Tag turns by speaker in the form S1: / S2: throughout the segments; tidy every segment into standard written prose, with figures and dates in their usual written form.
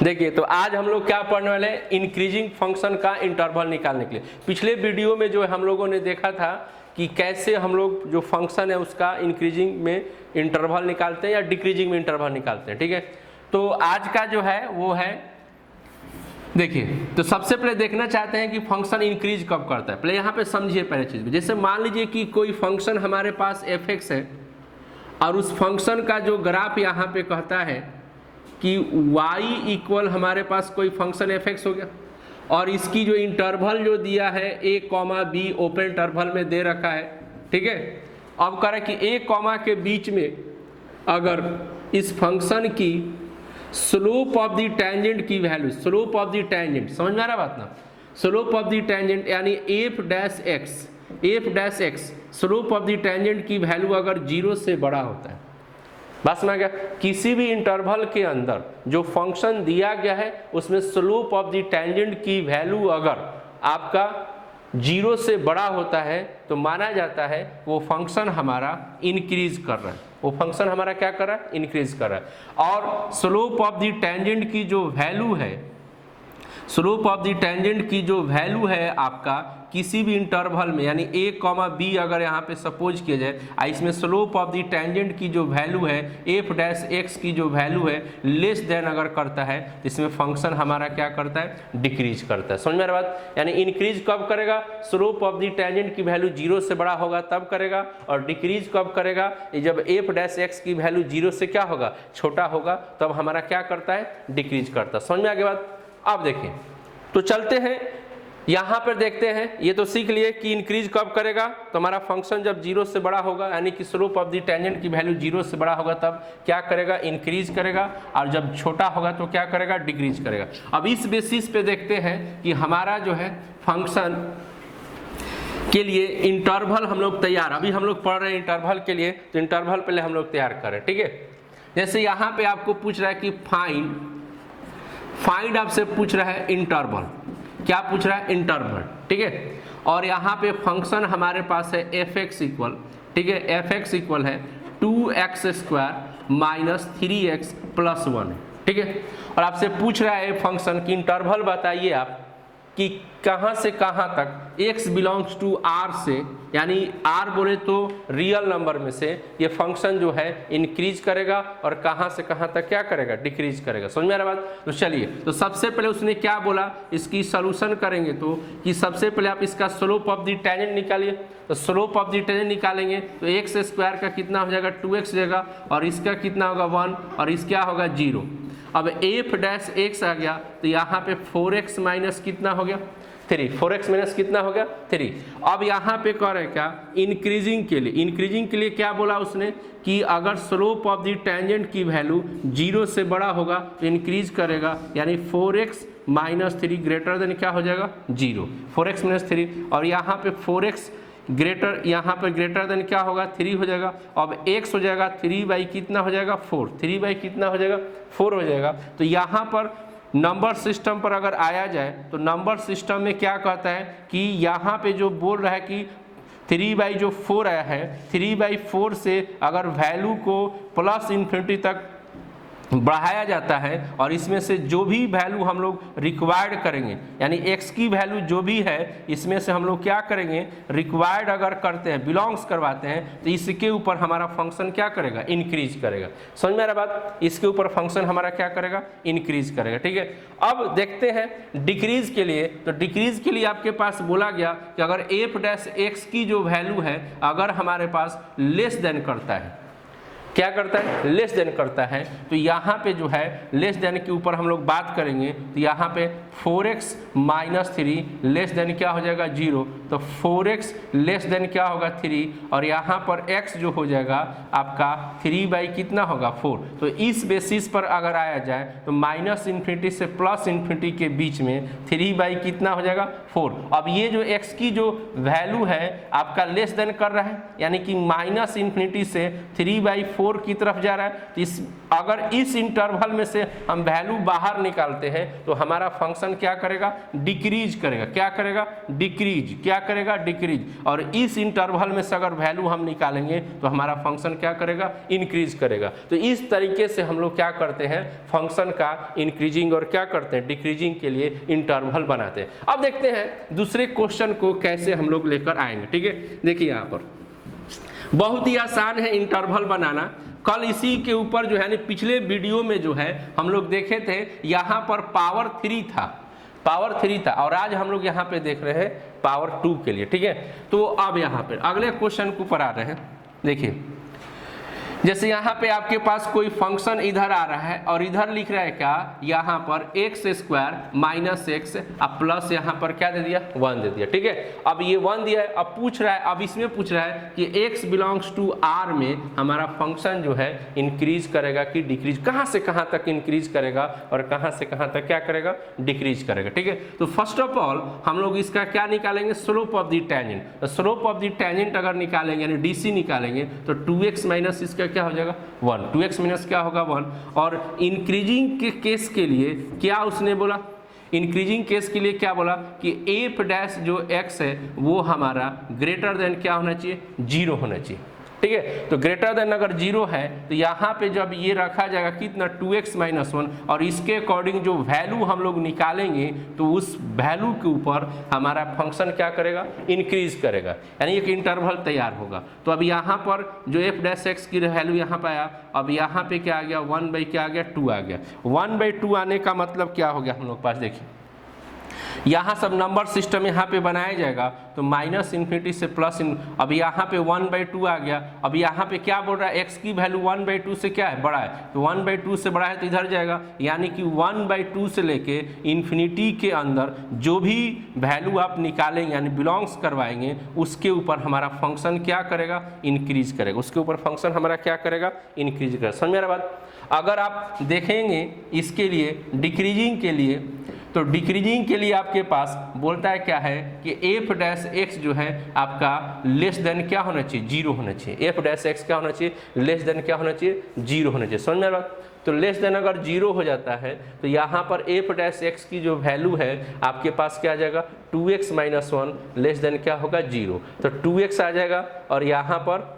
S1: देखिए, तो आज हम लोग क्या पढ़ने वाले हैं, इंक्रीजिंग फंक्शन का इंटरवल निकालने के लिए। पिछले वीडियो में जो है हम लोगों ने देखा था कि कैसे हम लोग जो फंक्शन है उसका इंक्रीजिंग में इंटरवल निकालते हैं या डिक्रीजिंग में इंटरवल निकालते हैं, ठीक है। तो आज का जो है वो है, देखिए, तो सबसे पहले देखना चाहते हैं कि फंक्शन इंक्रीज कब करता है। पहले यहाँ पे समझिए पहले चीज, जैसे मान लीजिए कि कोई फंक्शन हमारे पास f(x) है और उस फंक्शन का जो ग्राफ यहाँ पे कहता है कि y इक्वल हमारे पास कोई फंक्शन f(x) हो गया और इसकी जो इंटरवल जो दिया है a, b ओपन इंटरवल में दे रखा है, ठीक है। अब कह रहा है कि a, के बीच में अगर इस फंक्शन की स्लोप ऑफ द टेंजेंट की value, slope of the tangent, समझ में आ रहा बात ना, स्लोप ऑफ द टेंजेंट यानी f'(x) slope of the tangent की वैल्यू अगर 0 से बड़ा होता है, बस में क्या, किसी भी इंटरवल के अंदर जो फंक्शन दिया गया है उसमें स्लोप ऑफ द टेंजेंट की वैल्यू अगर आपका 0 से बड़ा होता है तो माना जाता है वो फंक्शन हमारा इंक्रीज कर रहा है, वो फंक्शन हमारा क्या कर रहा है, इंक्रीज कर रहा है। और स्लोप ऑफ द टेंजेंट की जो वैल्यू है, स्लोप ऑफ द टेंजेंट की जो वैल्यू है आपका किसी भी इंटरवल में, यानी a, b अगर यहाँ पे सपोज किया जाए, इसमें स्लोप ऑफ द टेंजेंट की जो वैल्यू है f'(x) की जो वैल्यू है लेस देन अगर करता है तो इसमें फंक्शन हमारा क्या करता है, डिक्रीज करता है। समझ में आ रहा बात, यानी इंक्रीज कब करेगा, स्लोप ऑफ द टेंजेंट की वैल्यू 0 से बड़ा होगा तब करेगा, और डिक्रीज कब करेगा, जब f'(x) की वैल्यू 0 से क्या होगा, छोटा होगा, तब हमारा क्या करता है, डिक्रीज करता है। समझ में आ गई बात। अब देखिए, तो चलते हैं यहाँ पर देखते हैं, ये तो सीख लिए कि इंक्रीज कब करेगा, तो हमारा फंक्शन जब 0 से बड़ा होगा यानी कि स्लोप ऑफ द टेंजेंट की वैल्यू 0 से बड़ा होगा तब क्या करेगा, इंक्रीज करेगा, और जब छोटा होगा तो क्या करेगा, डिक्रीज करेगा। अब इस बेसिस पे देखते हैं कि हमारा जो है फंक्शन के लिए इंटरवल हम लोग तैयार, अभी हम लोग पढ़ रहे हैं इंटरवल के लिए, तो इंटरवल पहले हम लोग तैयार करें, ठीक है। जैसे यहाँ पे आपको पूछ रहा है कि फाइंड आपसे पूछ रहा है इंटरवल, क्या पूछ रहा है, इंटरवल, ठीक है। और यहाँ पे फंक्शन हमारे पास है f(x) इक्वल, ठीक है, f(x) इक्वल है 2x² माइनस 3x प्लस 1, ठीक है। और आपसे पूछ रहा है फंक्शन की इंटरवल बताइए आप कि कहाँ से कहाँ तक x बिलोंग्स टू r से, यानी r बोले तो रियल नंबर में से ये फंक्शन जो है इंक्रीज करेगा और कहाँ से कहाँ तक क्या करेगा, डिक्रीज करेगा। समझ में आ रहा बात। तो चलिए, तो सबसे पहले उसने क्या बोला, इसकी सॉल्यूशन करेंगे तो कि सबसे पहले आप इसका स्लोप ऑफ द टेंजेंट निकालिए। तो स्लोप ऑफ द टेंजेंट निकालेंगे तो x² का कितना हो जाएगा, 2x जाएगा, और इसका कितना होगा 1, और इसका होगा 0। अब f'(x) आ गया तो यहाँ पे 4x माइनस कितना हो गया, 3, 4x माइनस कितना हो गया, 3। अब यहाँ पे कह रहे क्या, इंक्रीजिंग के लिए, इंक्रीजिंग के लिए क्या बोला उसने कि अगर स्लोप ऑफ द टेंजेंट की वैल्यू 0 से बड़ा होगा तो इंक्रीज करेगा, यानी 4x माइनस 3 ग्रेटर देन क्या हो जाएगा, 0, 4x माइनस 3। और यहाँ पे 4x ग्रेटर, यहाँ पर ग्रेटर देन क्या होगा, 3 हो जाएगा। अब x हो जाएगा 3 कितना हो जाएगा, 4, 3 कितना हो जाएगा, 4 हो जाएगा। तो यहाँ पर नंबर सिस्टम पर अगर आया जाए तो नंबर सिस्टम में क्या कहता है कि यहाँ पे जो बोल रहा है कि 3/4 आया है, 3/4 से अगर वैल्यू को प्लस इन्फिनिटी तक बढ़ाया जाता है और इसमें से जो भी वैल्यू हम लोग रिक्वायर्ड करेंगे, यानी x की वैल्यू जो भी है इसमें से हम लोग क्या करेंगे, रिक्वायर्ड अगर करते हैं, बिलोंग्स करवाते हैं, तो इसके ऊपर हमारा फंक्शन क्या करेगा, इंक्रीज करेगा। समझ में आ रहा बात, इसके ऊपर फंक्शन हमारा क्या करेगा, इंक्रीज करेगा, ठीक है। अब देखते हैं डिक्रीज के लिए, तो डिक्रीज के लिए आपके पास बोला गया कि अगर f'(x) की जो वैल्यू है अगर हमारे पास लेस देन करता है, क्या करता है, लेस देन करता है, तो यहाँ पे जो है लेस देन के ऊपर हम लोग बात करेंगे तो यहाँ पे 4x माइनस 3 लेस देन क्या हो जाएगा, 0, तो 4x लेस देन क्या होगा, 3, और यहाँ पर x जो हो जाएगा आपका 3 कितना होगा, 4। तो इस बेसिस पर अगर आया जाए तो माइनस इन्फिनिटी से प्लस इन्फिनिटी के बीच में 3 कितना हो जाएगा, 4। अब ये जो x की जो वैल्यू है आपका लेस देन कर रहा है, यानी कि माइनस इन्फिनिटी से 3/4 4 की तरफ जा रहा है। इस अगर इस इंटरवल में से हम वैल्यू बाहर निकालते हैं तो हमारा फंक्शन क्या करेगा, डिक्रीज करेगा। क्या करेगा, डिक्रीज। क्या करेगा, डिक्रीज। और इस इंटरवल में से अगर वैल्यू हम निकालेंगे तो हमारा फंक्शन क्या करेगा, इंक्रीज करेगा। तो इस तरीके से हम लोग क्या करते हैं, फंक्शन का इंक्रीजिंग और क्या करते हैं, डिक्रीजिंग के लिए इंटरवल बनाते हैं। अब देखते हैं दूसरे क्वेश्चन को कैसे हम लोग लेकर आएंगे। ठीक है, देखिए यहाँ पर बहुत ही आसान है इंटरवल बनाना। कल इसी के ऊपर जो है पिछले वीडियो में जो है हम लोग देखे थे, यहाँ पर पावर 3 था और आज हम लोग यहाँ पे देख रहे हैं पावर 2 के लिए। ठीक है, तो अब यहाँ पे अगले क्वेश्चन के ऊपर आ रहे हैं। देखिए जैसे यहाँ पे आपके पास कोई फंक्शन इधर आ रहा है और इधर लिख रहा है क्या, यहाँ पर x² माइनस x अब प्लस यहाँ पर क्या दे दिया, 1 दे दिया। ठीक है, अब ये 1 दिया है। अब पूछ रहा है, अब इसमें पूछ रहा है कि x बिलोंग्स टू r में हमारा फंक्शन जो है इंक्रीज करेगा कि डिक्रीज, कहाँ से कहाँ तक इंक्रीज करेगा और कहाँ से कहाँ तक क्या करेगा, डिक्रीज करेगा। ठीक है, तो फर्स्ट ऑफ ऑल हम लोग इसका क्या निकालेंगे, slope of the tangent. Slope of the tangent अगर निकालेंगे यानी डीसी निकालेंगे तो 2x माइनस इसका क्या हो जाएगा, 1। 2x माइनस क्या होगा, 1। और इंक्रीजिंग के केस के लिए क्या उसने बोला, इंक्रीजिंग केस के लिए क्या बोला कि एफ डैश जो x है वो हमारा ग्रेटर देन क्या होना चाहिए, 0 होना चाहिए। ठीक है, तो ग्रेटर देन अगर 0 है तो यहाँ पे जब ये रखा जाएगा कितना, 2x माइनस 1, और इसके अकॉर्डिंग जो वैल्यू हम लोग निकालेंगे तो उस वैल्यू के ऊपर हमारा फंक्शन क्या करेगा, इंक्रीज करेगा, यानी एक इंटरवल तैयार होगा। तो अब यहाँ पर जो एफ डैश एक्स की वैल्यू यहाँ पर आया, अब यहाँ पे क्या आ गया, 1 क्या आ गया, 2 आ गया। 1/2 आने का मतलब क्या हो गया हम लोग पास, देखिए यहाँ सब नंबर सिस्टम यहाँ पे बनाया जाएगा तो माइनस इन्फिनिटी से प्लस अब यहाँ पे 1/2 आ गया। अब यहाँ पे क्या बोल रहा है, x की वैल्यू 1/2 से क्या है, बड़ा है, तो 1/2 से बड़ा है तो इधर जाएगा, यानी कि 1/2 से लेके इन्फिनिटी के अंदर जो भी वैल्यू आप निकालेंगे यानी बिलोंग्स करवाएंगे उसके ऊपर हमारा फंक्शन क्या करेगा, इंक्रीज करेगा। उसके ऊपर फंक्शन हमारा क्या करेगा, इंक्रीज करेगा। समझ में आ रहा बात। अगर आप देखेंगे इसके लिए डिक्रीजिंग के लिए, तो डिक्रीजिंग के लिए आपके पास बोलता है क्या है कि एफ डैश एक्स जो है आपका लेस देन क्या होना चाहिए, 0 होना चाहिए। एफ डैश एक्स क्या होना चाहिए, लेस देन क्या होना चाहिए, 0 होना चाहिए। समझ में आ रहा है। तो लेस देन अगर 0 हो जाता है तो यहाँ पर एफ डैश एक्स की जो वैल्यू है आपके पास क्या आ जाएगा, 2x माइनस 1 लेस देन क्या होगा, 0। तो 2x आ जाएगा और यहाँ पर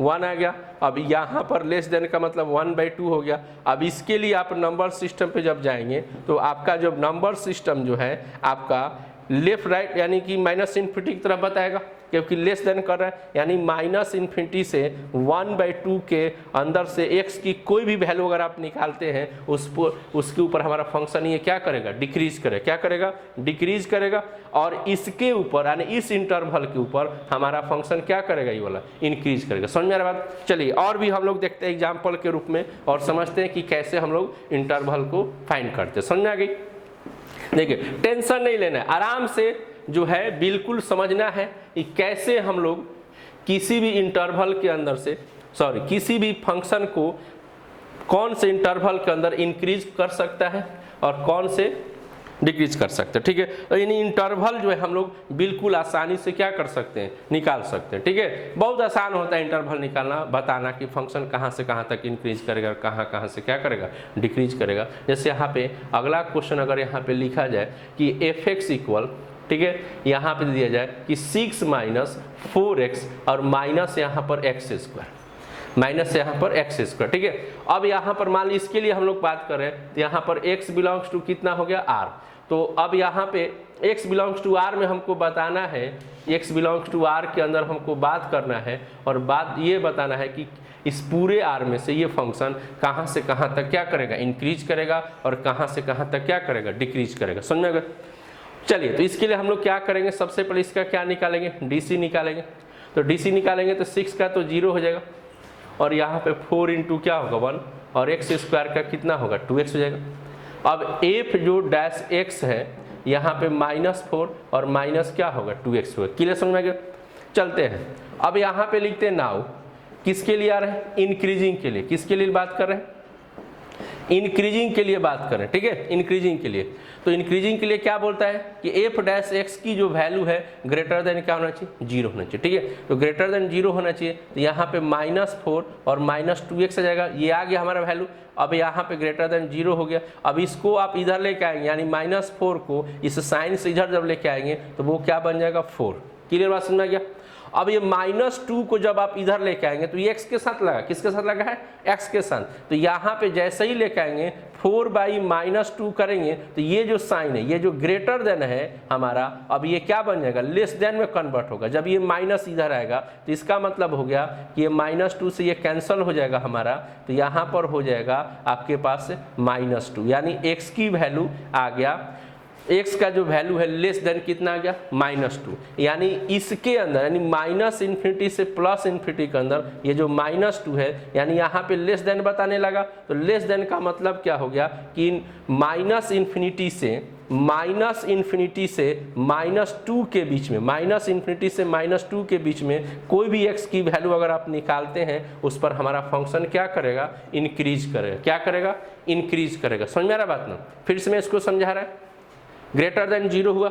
S1: 1 आ गया। अब यहाँ पर लेस देन का मतलब 1/2 हो गया। अब इसके लिए आप नंबर सिस्टम पे जब जाएंगे तो आपका जो नंबर सिस्टम जो है आपका लेफ्ट राइट यानी कि माइनस इन्फिनिटी की तरफ बताएगा, क्योंकि लेस देन कर रहा है, यानी माइनस इन्फिनिटी से 1/2 के अंदर से x की कोई भी वैल्यू अगर आप निकालते हैं उसके ऊपर हमारा फंक्शन ये क्या करेगा, डिक्रीज करेगा। क्या करेगा, डिक्रीज करेगा। और इसके ऊपर यानी इस इंटरवल के ऊपर हमारा फंक्शन क्या करेगा, ये वाला इंक्रीज करेगा। समझ में आ रहा बात। चलिए और भी हम लोग देखते हैं एग्जाम्पल के रूप में और समझते हैं कि कैसे हम लोग इंटरवल को फाइंड करते हैं। समझ में आ गई। देखिए टेंशन नहीं लेना है, आराम से जो है बिल्कुल समझना है कि कैसे हम लोग किसी भी इंटरवल के अंदर से किसी भी फंक्शन को कौन से इंटरवल के अंदर इंक्रीज कर सकता है और कौन से डिक्रीज कर सकते हैं। ठीक है, तो यानी इंटरवल जो है हम लोग बिल्कुल आसानी से क्या कर सकते हैं, निकाल सकते हैं। ठीक है, बहुत आसान होता है इंटरवल निकालना, बताना कि फंक्शन कहाँ से कहाँ तक इंक्रीज करेगा और कहाँ से क्या करेगा, डिक्रीज करेगा। जैसे यहाँ पे अगला क्वेश्चन अगर यहाँ पे लिखा जाए कि fx इक्वल, ठीक है, यहाँ पे दिया जाए कि 6 माइनस 4x और माइनस यहाँ पर x², माइनस यहाँ पर x²। ठीक है, अब यहाँ पर मान ली इसके लिए हम लोग बात करें तो यहाँ पर x बिलोंग्स टू कितना हो गया, r। तो अब यहाँ पे x बिलोंग्स टू r में हमको बताना है, x बिलोंग्स टू r के अंदर हमको बात करना है और बात ये बताना है कि इस पूरे r में से ये फंक्शन कहाँ से कहाँ तक क्या करेगा, इंक्रीज करेगा और कहाँ से कहाँ तक क्या करेगा, डिक्रीज करेगा। समझ में आ गया। चलिए तो इसके लिए हम लोग क्या करेंगे, सबसे पहले इसका क्या निकालेंगे, डीसी निकालेंगे। तो डीसी निकालेंगे तो 6 का तो 0 हो जाएगा और यहाँ पे 4 इंटू क्या होगा 1 और x² का कितना होगा 2x हो जाएगा। अब f जो डैश x है यहाँ पे -4 और माइनस क्या होगा 2x होगा। क्लियर समझ में आ गया। चलते हैं अब यहाँ पे लिखते हैं नाउ, किसके लिए आ रहे हैं, इंक्रीजिंग के लिए। किसके लिए बात कर रहे हैं, इंक्रीजिंग के लिए बात करें, ठीक है, इंक्रीजिंग के लिए, तो इंक्रीजिंग के लिए क्या बोलता है कि एफ डैश एक्स की जो वैल्यू है ग्रेटर देन क्या होना चाहिए, 0 होना चाहिए, ठीक है। तो ग्रेटर देन 0 होना चाहिए, तो यहाँ पे -4 और -2x आ जाएगा, ये आ गया हमारा वैल्यू। अब यहाँ पे ग्रेटर देन 0 हो गया। अब इसको आप इधर लेके आएंगे, यानी -4 को इस साइन से इधर जब लेके आएंगे तो वो क्या बन जाएगा, 4। क्लियर बात समझ में आ गया। अब ये -2 को जब आप इधर लेके आएंगे तो ये x के साथ लगा, किसके साथ लगा है, x के साथ। तो यहाँ पे जैसे ही लेके आएंगे 4/-2 करेंगे तो ये जो साइन है, ये जो ग्रेटर देन है हमारा, अब ये क्या बन जाएगा, लेस देन में कन्वर्ट होगा। जब ये माइनस इधर आएगा तो इसका मतलब हो गया कि ये -2 से ये कैंसिल हो जाएगा हमारा, तो यहाँ पर हो जाएगा आपके पास -2, यानी x की वैल्यू आ गया, x का जो वैल्यू है लेस देन कितना आ गया, -2। यानी इसके अंदर, यानी -∞ से +∞ के अंदर ये जो -2 है, यानी यहाँ पे लेस देन बताने लगा। तो लेस देन का मतलब क्या हो गया कि -∞ से -2 के बीच में, -∞ से -2 के बीच में कोई भी x की वैल्यू अगर आप निकालते हैं, उस पर हमारा फंक्शन क्या करेगा, इंक्रीज करेगा। क्या करेगा, इंक्रीज करेगा। समझ में आ रहा बात ना, फिर से मैं इसको समझा रहा है। ग्रेटर देन 0 हुआ,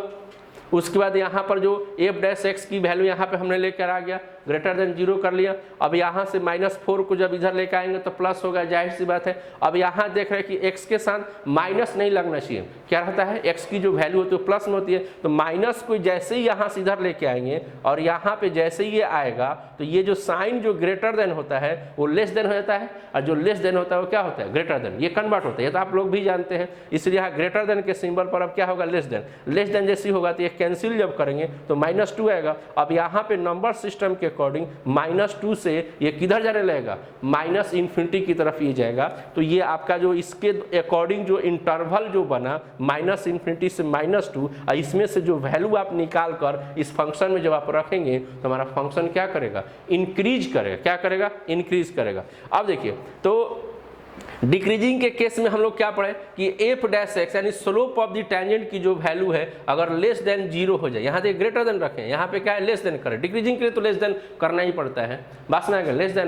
S1: उसके बाद यहाँ पर जो एफ डैश एक्स की वैल्यू यहाँ पे हमने लेकर आ गया, ग्रेटर देन 0 कर लिया। अब यहाँ से -4 को जब इधर लेकर आएंगे तो प्लस होगा, जाहिर सी बात है। अब यहाँ देख रहे हैं कि x के साथ माइनस नहीं लगना चाहिए, क्या रहता है, x की जो वैल्यू होती है प्लस में होती है, तो माइनस को जैसे ही यहाँ से इधर लेके आएंगे और यहाँ पे जैसे ही ये आएगा तो ये जो साइन जो ग्रेटर देन होता है वो लेस देन हो जाता है, और जो लेस देन होता है वो क्या होता है, ग्रेटर देन। ये कन्वर्ट होता है, ये तो आप लोग भी जानते हैं। इसलिए यहाँ ग्रेटर देन के सिंबल पर अब क्या होगा, लेस देन। लेस देन जैसी होगा तो ये कैंसिल जब करेंगे तो -2 आएगा। अब यहाँ पे नंबर सिस्टम के अकॉर्डिंग -2 से ये किधर जाने लगेगा, -∞ की तरफ ये जाएगा। तो ये आपका जो इसके अकॉर्डिंग जो इंटरवल जो बना -∞ से -2, इसमें से जो वैल्यू आप निकाल कर इस फंक्शन में जब आप रखेंगे तो हमारा फंक्शन क्या करेगा, इंक्रीज करेगा। क्या करेगा, इंक्रीज करेगा। अब देखिए, तो डिक्रीजिंग के केस में हम लोग क्या पढ़े कि एफ डैश एक्स यानी स्लोप ऑफ द टेंजेंट की जो वैल्यू है अगर लेस देन 0 हो जाए, यहाँ से ग्रेटर देन रखें, यहाँ पे क्या है, लेस देन करें। डिक्रीजिंग के लिए तो लेस देन करना ही पड़ता है, बात में आएगा, लेस देन